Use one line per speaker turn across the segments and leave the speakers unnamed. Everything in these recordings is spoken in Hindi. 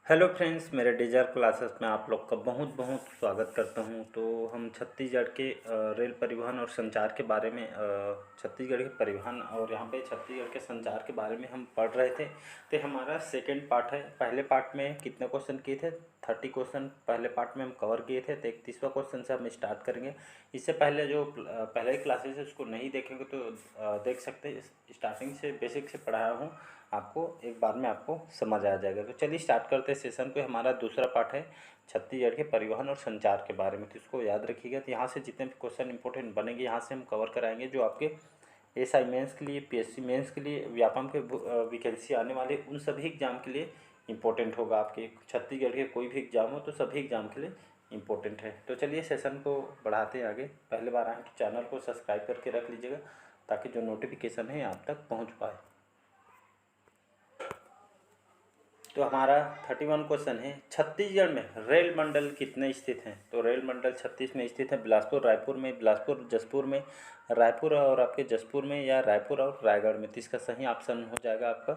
हेलो फ्रेंड्स, मेरे डिजर क्लासेस में आप लोग का बहुत बहुत स्वागत करता हूं। तो हम छत्तीसगढ़ के रेल परिवहन और संचार के बारे में छत्तीसगढ़ के परिवहन और यहाँ पे छत्तीसगढ़ के संचार के बारे में हम पढ़ रहे थे। तो हमारा सेकंड पार्ट है। पहले पार्ट में कितने क्वेश्चन किए थे? 30 क्वेश्चन पहले पार्ट में हम कवर किए थे। तो 31वां क्वेश्चन से हम स्टार्ट करेंगे। इससे पहले जो पहले क्लासेस है उसको नहीं देखेंगे तो देख सकते हैं। स्टार्टिंग से बेसिक से पढ़ाया हूँ आपको, एक बार में आपको समझ आ जाएगा। तो चलिए स्टार्ट करते हैं सेशन को। हमारा दूसरा पार्ट है छत्तीसगढ़ के परिवहन और संचार के बारे में। तो इसको याद रखिएगा। तो यहाँ से जितने भी क्वेश्चन इंपॉर्टेंट बनेंगे यहाँ से हम कवर कराएंगे, जो आपके एसआई मेंस के लिए, पीएससी मेंस के लिए, व्यापम के वैकेंसी आने वाले उन सभी एग्जाम के लिए इंपॉर्टेंट होगा। आपके छत्तीसगढ़ के कोई भी एग्जाम हो तो सभी एग्जाम के लिए इंपॉर्टेंट है। तो चलिए सेशन को बढ़ाते हैं आगे। पहले बार आए तो चैनल को सब्सक्राइब करके रख लीजिएगा ताकि जो नोटिफिकेशन है आप तक पहुँच पाए। तो हमारा 31 क्वेश्चन है, छत्तीसगढ़ में रेल मंडल कितने स्थित हैं? तो रेल मंडल 36 में स्थित है। बिलासपुर रायपुर में, बिलासपुर जसपुर में, रायपुर और आपके जसपुर में, या रायपुर और रायगढ़ में। तो इसका सही ऑप्शन हो जाएगा आपका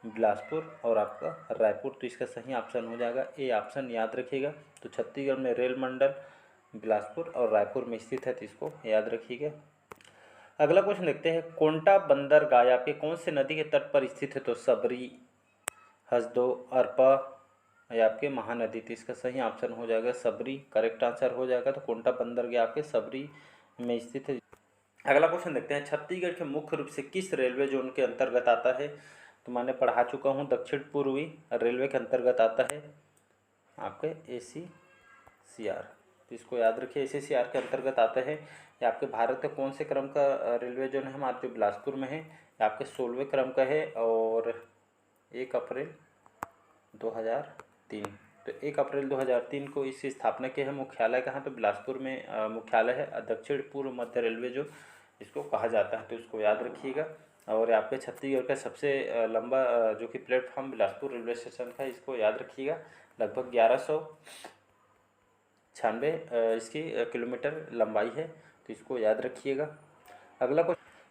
बिलासपुर और आपका रायपुर। तो इसका सही ऑप्शन हो जाएगा ए ऑप्शन, याद रखिएगा। तो छत्तीसगढ़ में रेल मंडल बिलासपुर और रायपुर में स्थित है, तो इसको याद रखिएगा। अगला क्वेश्चन देखते हैं, कोंटा बंदरगाह आपके कौन से नदी के तट पर स्थित है? तो सबरी, हसदो, अरपा या आपके महानदी। तो इसका सही ऑप्शन हो जाएगा सबरी, करेक्ट आंसर हो जाएगा। तो कोंटा बंदरगाह आपके सबरी में स्थित है। अगला क्वेश्चन देखते हैं, छत्तीसगढ़ के मुख्य रूप से किस रेलवे जोन के अंतर्गत आता है? तो मैंने पढ़ा चुका हूँ, दक्षिण पूर्वी रेलवे के अंतर्गत आता है आपके ACCR। तो इसको याद रखिए, ACCR के अंतर्गत आता है। ये आपके भारत के कौन से क्रम का रेलवे जोन है? हमारे जो बिलासपुर में है, ये आपके 16वें क्रम का है। और 1 अप्रैल 2003। तो 1 अप्रैल 2003 को इसकी स्थापना की है। मुख्यालय कहाँ? तो बिलासपुर में मुख्यालय है। दक्षिण पूर्व मध्य रेलवे जो इसको कहा जाता है, तो इसको याद रखिएगा। और आपके छत्तीसगढ़ का सबसे लंबा जो कि प्लेटफॉर्म बिलासपुर रेलवे स्टेशन का, इसको याद रखिएगा। लगभग 1196 इसकी किलोमीटर लंबाई है, तो इसको याद रखिएगा।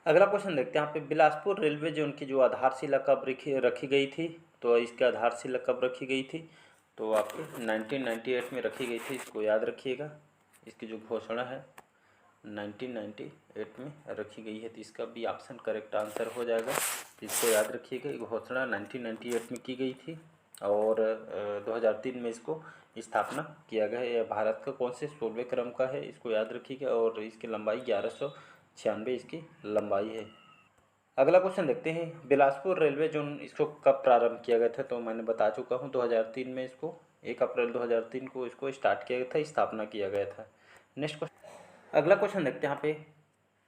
अगला क्वेश्चन देखते हैं। यहाँ पे बिलासपुर रेलवे जोन की जो आधारशिला कब रखी गई थी? तो इसकी आधारशिला कब रखी गई थी? तो आपके 1998 में रखी गई थी, इसको याद रखिएगा। इसकी जो घोषणा है 1998 में रखी गई है, तो इसका भी ऑप्शन करेक्ट आंसर हो जाएगा। तो इसको याद रखिएगा, घोषणा 1998 में की गई थी और 2003 में इसको स्थापना किया गया है। यह भारत का कौन से 16वें क्रम का है, इसको याद रखिएगा। और इसकी लंबाई 1196 इसकी लंबाई है। अगला क्वेश्चन देखते हैं, बिलासपुर रेलवे जोन इसको कब प्रारंभ किया गया था? तो मैंने बता चुका हूँ, 2003 में इसको 1 अप्रैल 2003 को इसको स्टार्ट किया गया था, स्थापना किया गया था। नेक्स्ट क्वेश्चन, अगला क्वेश्चन देखते हैं। यहाँ पे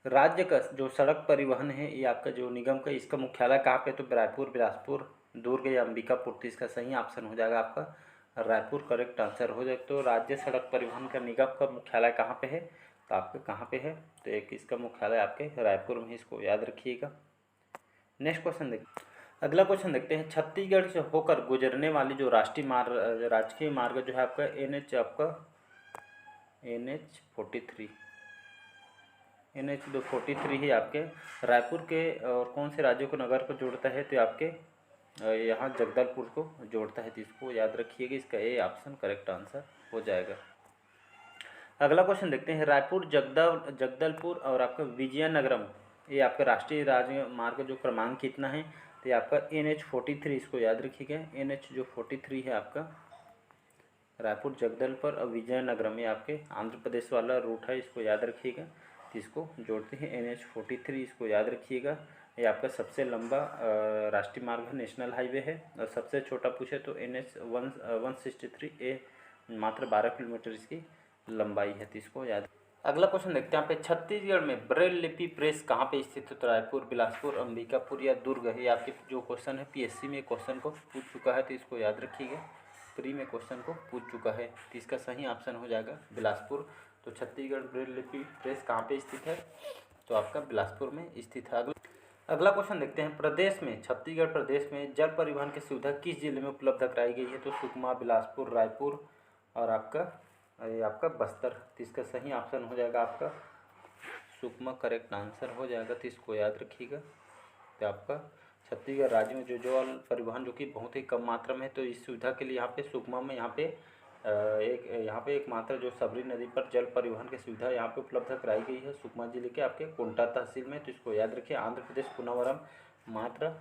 राज्य का जो सड़क परिवहन है, ये आपका जो निगम का, इसका मुख्यालय कहाँ पे? तो रायपुर, बिलासपुर, दुर्ग या अंबिकापुर। तो इसका सही ऑप्शन हो जाएगा आपका रायपुर, करेक्ट आंसर हो जाएगा। तो राज्य सड़क परिवहन का निगम का मुख्यालय कहाँ पे है? तो आपके कहाँ पे है? तो एक इसका मुख्यालय आपके रायपुर में, इसको याद रखिएगा। नेक्स्ट क्वेश्चन देखते अगला क्वेश्चन देखते हैं, छत्तीसगढ़ से होकर गुजरने वाली जो राजकीय मार्ग जो है आपका आपका NH 43 ही आपके रायपुर के और कौन से राज्यों को, नगर को जोड़ता है? तो आपके यहाँ जगदलपुर को जोड़ता है, तो इसको याद रखिएगा। इसका ए ऑप्शन करेक्ट आंसर हो जाएगा। अगला क्वेश्चन देखते हैं, रायपुर, जगदलपुर और आपका विजयनगरम, ये आपका राष्ट्रीय राजमार्ग जो क्रमांक कितना है? तो ये आपका NH 43, इसको याद रखिएगा। NH जो 43 है आपका रायपुर, जगदलपुर और विजयनगरम, ये आपके आंध्र प्रदेश वाला रूट है, इसको याद रखिएगा। तो इसको जोड़ते हैं NH 43, इसको याद रखिएगा। ये आपका सबसे लंबा राष्ट्रीय मार्ग है, नेशनल हाईवे है। और सबसे छोटा पूछे तो NH 163A, मात्र 12 किलोमीटर इसकी लंबाई है, तो इसको याद। अगला क्वेश्चन देखते हैं, यहाँ पे छत्तीसगढ़ में ब्रेल लिपि प्रेस कहाँ पे स्थित है? तो रायपुर, बिलासपुर, अंबिकापुर या दुर्ग है। ये आपके जो क्वेश्चन है PSC में क्वेश्चन को पूछ चुका है, तो इसको याद रखिएगा। प्री में क्वेश्चन को पूछ चुका है, तो इसका सही ऑप्शन हो जाएगा बिलासपुर। तो छत्तीसगढ़ ब्रेल लिपि प्रेस कहाँ पे स्थित है? तो आपका बिलासपुर में स्थित है। अगला क्वेश्चन देखते हैं, प्रदेश में, छत्तीसगढ़ प्रदेश में जल परिवहन की सुविधा किस जिले में उपलब्ध कराई गई है? तो सुकमा, बिलासपुर, रायपुर और आपका बस्तर। तो इसका सही ऑप्शन हो जाएगा आपका सुकमा, करेक्ट आंसर हो जाएगा। तो इसको याद रखिएगा। तो आपका छत्तीसगढ़ राज्य में जो जल परिवहन जो कि बहुत ही कम मात्रा में है, तो इस सुविधा के लिए यहाँ पे सुकमा में यहाँ पे एकमात्र जो सबरी नदी पर जल परिवहन की सुविधा यहाँ पे उपलब्ध कराई गई है सुकमा जिले के आपके कोंटा तहसील में। तो इसको याद रखिए। आंध्र प्रदेश पुनवरम मात्र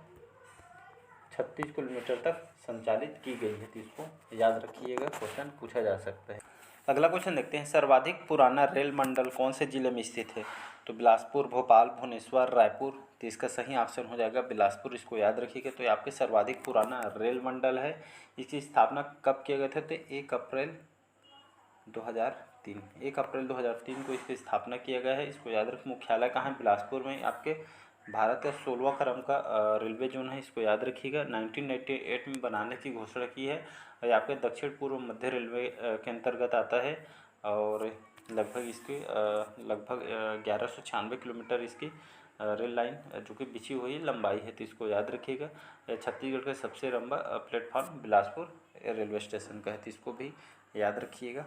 36 किलोमीटर तक संचालित की गई है, तो इसको याद रखिएगा, क्वेश्चन पूछा जा सकता है। अगला क्वेश्चन देखते हैं, सर्वाधिक पुराना रेल मंडल कौन से जिले में स्थित है? तो बिलासपुर, भोपाल, भुवनेश्वर, रायपुर। तो इसका सही ऑप्शन हो जाएगा बिलासपुर, इसको याद रखिएगा। तो ये आपके सर्वाधिक पुराना रेल मंडल है। इसकी स्थापना कब किया गया था? तो 1 अप्रैल 2003 1 अप्रैल 2003 को इसकी स्थापना किया गया है, इसको याद रखें। मुख्यालय कहाँ है? बिलासपुर में। आपके भारत का 16वां क्रम का रेलवे जोन है, इसको याद रखिएगा। 1998 में बनाने की घोषणा की है और आपके दक्षिण पूर्व मध्य रेलवे के अंतर्गत आता है और लगभग इसकी लगभग 1196 किलोमीटर इसकी रेल लाइन जो कि बिछी हुई लंबाई है, तो इसको याद रखिएगा। छत्तीसगढ़ का सबसे लंबा प्लेटफॉर्म बिलासपुर रेलवे स्टेशन का है, तो इसको भी याद रखिएगा।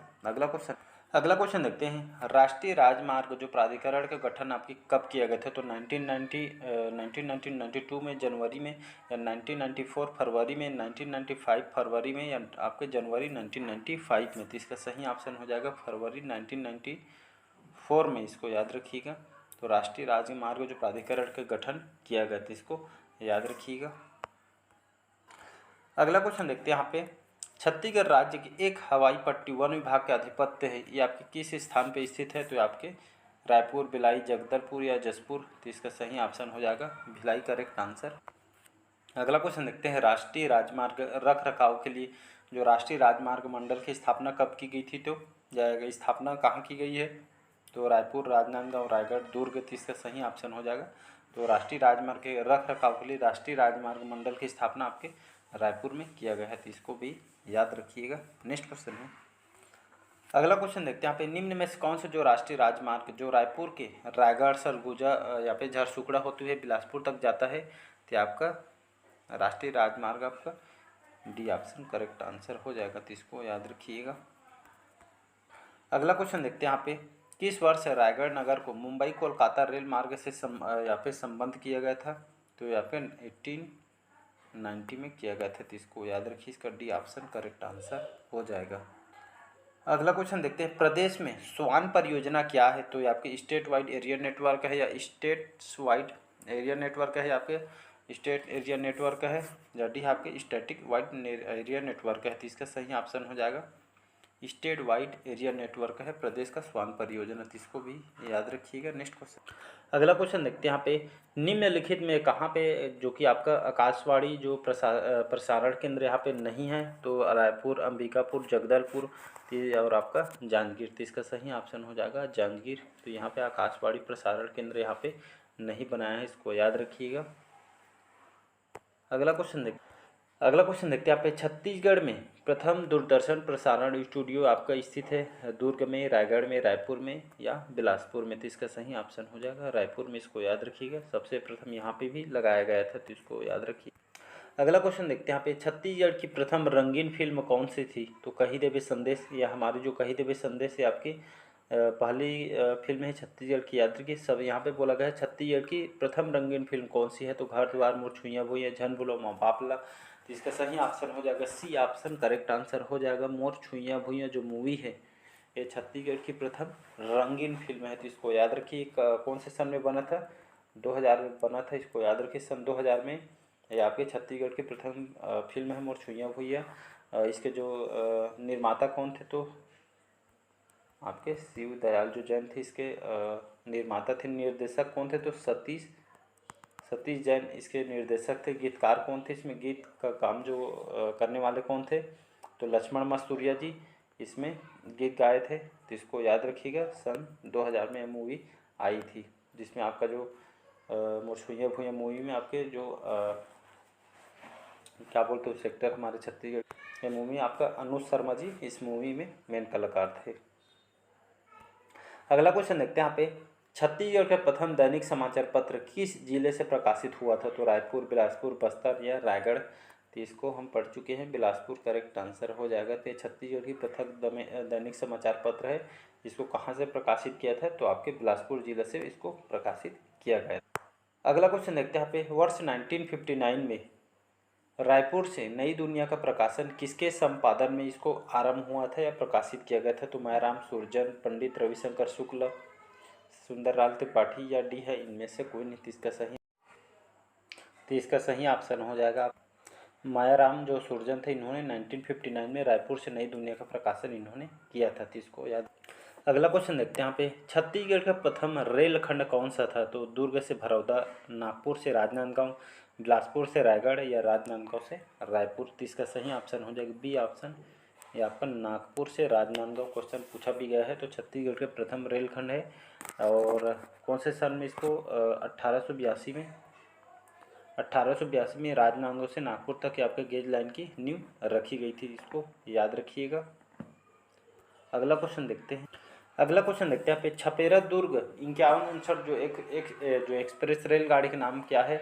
अगला क्वेश्चन देखते हैं, राष्ट्रीय राजमार्ग जो प्राधिकरण का गठन आपकी कब किया गया था? तो 1992 में जनवरी में, या 1994 फरवरी में, 1995 फरवरी में, या आपके जनवरी 1995 में। तो इसका सही ऑप्शन हो जाएगा फरवरी 1994 में, इसको याद रखिएगा। तो राष्ट्रीय राजमार्ग जो प्राधिकरण का गठन किया गया था, इसको याद रखिएगा। अगला क्वेश्चन देखते हैं यहाँ पे, छत्तीसगढ़ राज्य की एक हवाई पट्टी वन विभाग के आधिपत्य है, ये आपके किस स्थान पे स्थित है? तो ये आपके रायपुर, भिलाई, जगदलपुर या जसपुर। तो इसका सही ऑप्शन हो जाएगा भिलाई, करेक्ट आंसर। अगला क्वेश्चन देखते हैं, राष्ट्रीय राजमार्ग रख रखाव के लिए जो राष्ट्रीय राजमार्ग मंडल की स्थापना कब की गई थी? तो स्थापना कहाँ की गई है? तो रायपुर, राजनांदगांव, रायगढ़, दुर्ग। तो इसका सही ऑप्शन हो जाएगा। तो राष्ट्रीय राजमार्ग के रख रखाव के लिए राष्ट्रीय राजमार्ग मंडल की स्थापना आपके रायपुर में किया गया है, तो इसको भी याद रखिएगा। नेक्स्ट क्वेश्चन है, अगला क्वेश्चन देखते हैं यहाँ पे, निम्न में से कौन से जो राष्ट्रीय राजमार्ग जो रायपुर के रायगढ़, सरगुजा या फिर झरसुगड़ा होते हुए बिलासपुर तक जाता है? तो आपका राष्ट्रीय राजमार्ग आपका डी ऑप्शन करेक्ट आंसर हो जाएगा, तो इसको याद रखिएगा। अगला क्वेश्चन देखते हैं यहाँ पे, किस वर्ष रायगढ़ नगर को मुंबई कोलकाता रेल मार्ग से यहाँ पे संबद्ध किया गया था? तो यहाँ पे 1890 में किया गया था, तो इसको याद रखिए, इसका डी ऑप्शन करेक्ट आंसर हो जाएगा। अगला क्वेश्चन देखते हैं, प्रदेश में स्वान परियोजना क्या है? तो ये आपके स्टेट वाइड एरिया नेटवर्क है, या स्टेट्स वाइड एरिया नेटवर्क है, या आपके स्टेट एरिया नेटवर्क है, या डी आपके स्टैटिक वाइड एरिया नेटवर्क है? तो इसका सही ऑप्शन हो जाएगा स्टेट वाइड एरिया नेटवर्क है प्रदेश का स्वान परियोजना, तो इसको भी याद रखिएगा। नेक्स्ट क्वेश्चन, अगला क्वेश्चन देखते हैं यहाँ पे, निम्नलिखित में कहाँ पे जो कि आपका आकाशवाणी जो प्रसारण केंद्र यहाँ पे नहीं है? तो रायपुर, अंबिकापुर, जगदलपुर और आपका जांजगीर। तो इसका सही ऑप्शन हो जाएगा जांजगीर। तो यहाँ पे आकाशवाणी प्रसारण केंद्र यहाँ पे नहीं बनाया है, इसको याद रखिएगा। अगला क्वेश्चन देखते हैं आप, छत्तीसगढ़ में प्रथम दूरदर्शन प्रसारण स्टूडियो आपका स्थित है दुर्ग में, रायगढ़ में, रायपुर में या बिलासपुर में? तो इसका सही ऑप्शन हो जाएगा रायपुर में, इसको याद रखिएगा। सबसे प्रथम यहाँ पे भी लगाया गया था, तो इसको याद रखिए। अगला क्वेश्चन देखते हैं यहाँ पे, छत्तीसगढ़ की प्रथम रंगीन फिल्म कौन सी थी? तो कही देवे संदेश, या हमारी जो कही देवे संदेश है आपकी पहली फिल्म है छत्तीसगढ़ की। याद रखिए, सब यहाँ पे बोला गया है छत्तीसगढ़ की प्रथम रंगीन फिल्म कौन सी है? तो घर द्वार मोर छुइयां भुइयां, झन बोलो माँ बाप ला। तो इसका सही ऑप्शन हो जाएगा सी ऑप्शन करेक्ट आंसर हो जाएगा। मोर छुइयां भुइयां जो मूवी है ये छत्तीसगढ़ की प्रथम रंगीन फिल्म है, तो इसको याद रखिए। कौन से सन में बना था? 2000 में बना था, इसको याद रखिए। सन 2000 में ये आपके छत्तीसगढ़ की प्रथम फिल्म है मोर छुइयां भुइयां। इसके जो निर्माता कौन थे? तो आपके शिव दयाल जो जैन थे इसके निर्माता थे। निर्देशक कौन थे? तो सतीश जैन इसके निर्देशक थे। गीतकार कौन थे? इसमें गीत का काम जो करने वाले कौन थे? तो लक्ष्मण मस्तूरिया जी इसमें गीत गाए थे, तो इसको याद रखिएगा। सन 2000 में मूवी आई थी, जिसमें आपका जो मोर छुइयां भुइयां मूवी में आपके जो क्या बोलते हैं सेक्टर हमारे छत्तीसगढ़ ये मूवी आपका अनुज शर्मा जी इस मूवी में मेन कलाकार थे। अगला क्वेश्चन देखते हैं यहाँ पे, छत्तीसगढ़ का प्रथम दैनिक समाचार पत्र किस जिले से प्रकाशित हुआ था? तो रायपुर, बिलासपुर, बस्तर या रायगढ़? तो इसको हम पढ़ चुके हैं, बिलासपुर करेक्ट आंसर हो जाएगा। तो छत्तीसगढ़ की प्रथम दैनिक समाचार पत्र है, इसको कहाँ से प्रकाशित किया था? तो आपके बिलासपुर जिले से इसको प्रकाशित किया गया। अगला क्वेश्चन देखते हैं यहाँ पे, वर्ष 1959 में रायपुर से नई दुनिया का प्रकाशन किसके संपादन में इसको आरंभ हुआ था या प्रकाशित किया गया था? तो मायाराम सुरजन, पंडित रविशंकर शुक्ल, सुंदरलाल त्रिपाठी या डी है इनमें से कोई नहीं। तो इसका सही ऑप्शन हो जाएगा मायाराम जो सुरजन थे, इन्होंने 1959 में रायपुर से नई दुनिया का प्रकाशन इन्होंने किया था। तो इसको याद। अगला क्वेश्चन देखते हैं यहाँ पे, छत्तीसगढ़ का प्रथम रेलखंड कौन सा था? तो दुर्ग से भरौदा, नागपुर से राजनांदगांव, बिलासपुर से रायगढ़ या राजनांदगांव से रायपुर। तो इसका सही ऑप्शन हो जाएगा बी ऑप्शन, ये आपका नागपुर से राजनांदगांव क्वेश्चन पूछा भी गया है। तो छत्तीसगढ़ के प्रथम रेलखंड है और कौन से सन में इसको 1882 में 1882 में राजनांदगांव से नागपुर तक आपके गेज लाइन की नींव रखी गई थी। इसको याद रखिएगा। अगला क्वेश्चन देखते हैं यहाँ पे, छपेरा दुर्ग 5159 जो एक्सप्रेस रेलगाड़ी का नाम क्या है?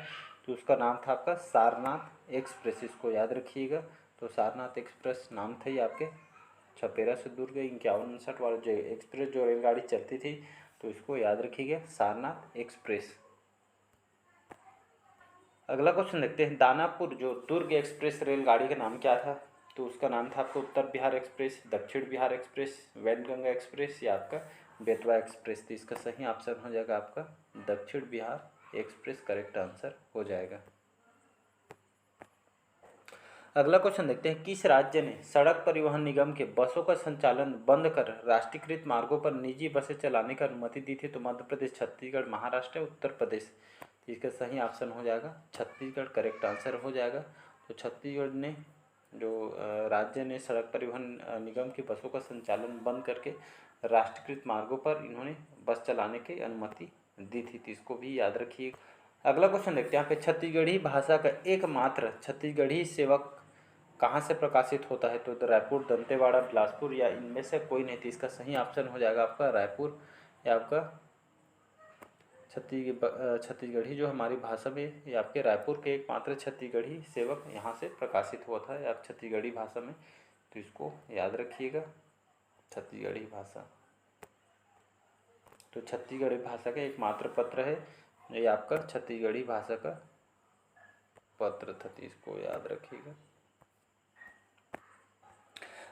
तो उसका नाम था आपका सारनाथ एक्सप्रेस। इसको याद रखिएगा। तो सारनाथ एक्सप्रेस नाम था ये आपके छपेरा से दुर्ग 5159 वाला जो एक्सप्रेस जो रेलगाड़ी चलती थी, तो इसको याद रखिएगा सारनाथ एक्सप्रेस। अगला क्वेश्चन देखते हैं, दानापुर जो दुर्ग एक्सप्रेस रेलगाड़ी का नाम क्या था? तो उसका नाम था आपका उत्तर बिहार एक्सप्रेस, दक्षिण बिहार एक्सप्रेस, वैनगंगा एक्सप्रेस या आपका बेतवा एक्सप्रेस। तो इसका सही ऑप्शन हो जाएगा आपका दक्षिण बिहार एक्सप्रेस, करेक्ट आंसर हो जाएगा। अगला क्वेश्चन देखते हैं, किस राज्य ने सड़क परिवहन निगम के बसों का संचालन बंद कर राष्ट्रीयकृत मार्गों पर निजी बसें चलाने की अनुमति दी थी? तो मध्य प्रदेश, छत्तीसगढ़, महाराष्ट्र, उत्तर प्रदेश। तो इसका सही ऑप्शन हो जाएगा छत्तीसगढ़, करेक्ट आंसर हो जाएगा। तो छत्तीसगढ़ ने जो राज्य ने सड़क परिवहन निगम की बसों का संचालन बंद करके राष्ट्रीयकृत मार्गों पर इन्होंने बस चलाने की अनुमति दी थी। तो इसको भी याद रखिए। अगला क्वेश्चन देखते हैं यहाँ पे, छत्तीसगढ़ी भाषा का एकमात्र छत्तीसगढ़ी सेवक कहाँ से प्रकाशित होता है? तो रायपुर, दंतेवाड़ा, बिलासपुर या इनमें से कोई नहीं। तो इसका सही ऑप्शन हो जाएगा आपका रायपुर या आपका छत्तीसगढ़ी जो हमारी भाषा में ये आपके रायपुर के एकमात्र छत्तीसगढ़ी सेवक यहाँ से प्रकाशित हुआ था आप छत्तीसगढ़ी भाषा में। तो इसको याद रखिएगा छत्तीसगढ़ी भाषा। तो छत्तीसगढ़ी भाषा का एकमात्र पत्र है ये आपका छत्तीसगढ़ी भाषा का पत्र था। तो इसको याद रखिएगा।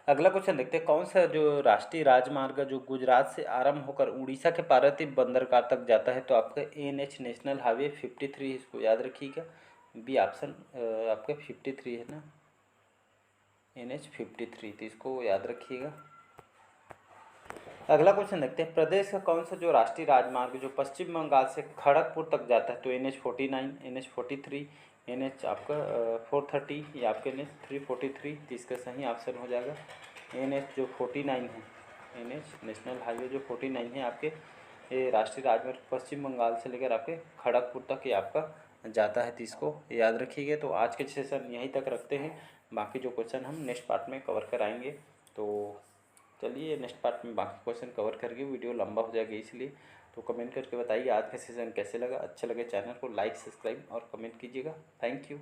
अगला क्वेश्चन देखते हैं, कौन सा जो राष्ट्रीय राजमार्ग जो गुजरात से आरंभ होकर उड़ीसा के पारादीप बंदरगाह तक जाता है? तो आपका NH नेशनल हाईवे 53, इसको याद रखिएगा बी ऑप्शन आपका 53 है ना, NH 53। तो इसको याद रखिएगा। अगला क्वेश्चन देखते हैं, प्रदेश का कौन सा जो राष्ट्रीय राजमार्ग जो पश्चिम बंगाल से खड़गपुर तक जाता है? तो NH 49, NH 43, NH आपका 430 या आपके NH 343। तो इसका सही ऑप्शन हो जाएगा NH जो 49 है, NH नेशनल हाईवे जो 49 है आपके ये राष्ट्रीय राजमार्ग पश्चिम बंगाल से लेकर आपके खड़गपुर तक ये आपका जाता है। तो इसको याद रखिएगा। तो आज के सेशन यहीं तक रखते हैं, बाकी जो क्वेश्चन हम नेक्स्ट पार्ट में कवर कराएंगे। तो चलिए नेक्स्ट पार्ट में बाकी क्वेश्चन कवर करके वीडियो लंबा हो जाएगा, इसलिए तो कमेंट करके बताइए आज का सेशन कैसे लगा। अच्छा लगे चैनल को लाइक, सब्सक्राइब और कमेंट कीजिएगा। Thank you.